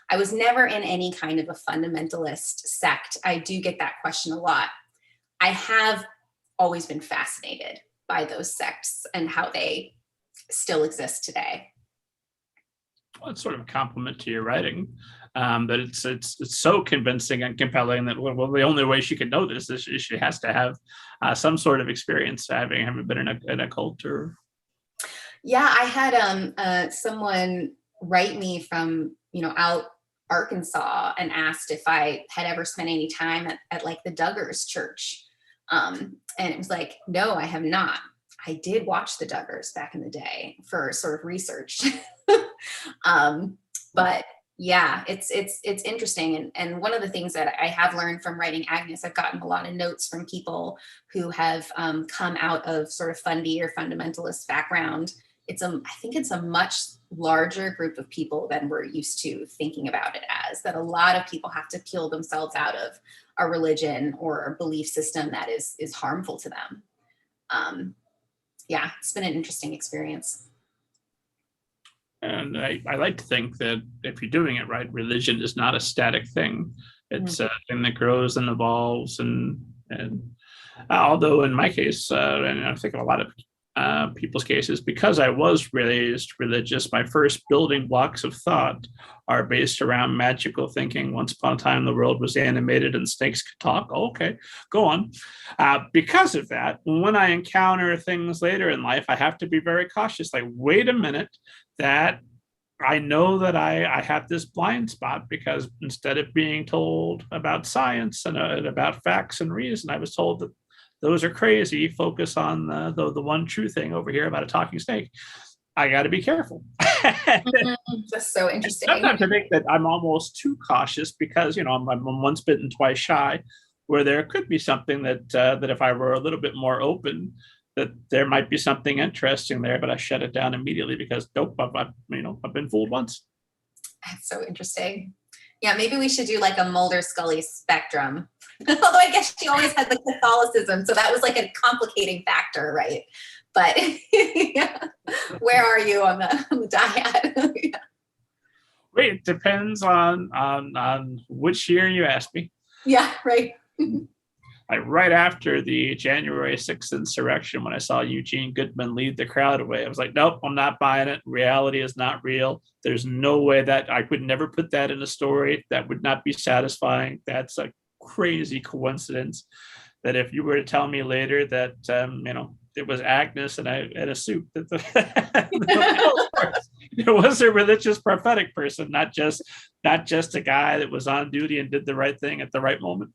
I was never in any kind of a fundamentalist sect. I do get that question a lot. I have always been fascinated by those sects and how they still exist today. Well, it's sort of a compliment to your writing, but it's so convincing and compelling that well, the only way she can know this is she has to have some sort of experience having been in a cult. Or Yeah, I had someone write me from out Arkansas and asked if I had ever spent any time at like the Duggars church, and it was like, no, I have not. I did watch the Duggars back in the day for sort of research. But yeah, it's interesting. And one of the things that I have learned from writing Agnes, I've gotten a lot of notes from people who have come out of sort of fundy or fundamentalist background. I think it's a much larger group of people than we're used to thinking about it as, that a lot of people have to peel themselves out of a religion or a belief system that is harmful to them. Yeah, it's been an interesting experience. And I like to think that if you're doing it right, religion is not a static thing. It's a thing that grows and evolves. And although in my case, and I think of a lot of people's cases, because I was raised religious, my first building blocks of thought are based around magical thinking. Once upon a time, the world was animated and snakes could talk. Oh, okay, go on. Because of that, when I encounter things later in life, I have to be very cautious. Like, wait a minute, that I know that I have this blind spot, because instead of being told about science and about facts and reason, I was told that those are crazy. Focus on the one true thing over here about a talking snake. I got to be careful. That's so interesting. Sometimes I think that I'm almost too cautious because, I'm once bitten, twice shy, where there could be something that if I were a little bit more open, that there might be something interesting there, but I shut it down immediately because nope, I've been fooled once. That's so interesting. Yeah, maybe we should do like a Mulder Scully spectrum. Although I guess she always had the Catholicism, so that was like a complicating factor, right? But yeah. Where are you on the dyad? Yeah. Wait, it depends on which year you ask me. Yeah, right. Like right after the January 6th insurrection, when I saw Eugene Goodman lead the crowd away, I was like, nope, I'm not buying it. Reality is not real. There's no way that I would never put that in a story. That would not be satisfying. That's a crazy coincidence that if you were to tell me later that, it was Agnes and I had a suit, that it was a religious prophetic person, not just a guy that was on duty and did the right thing at the right moment.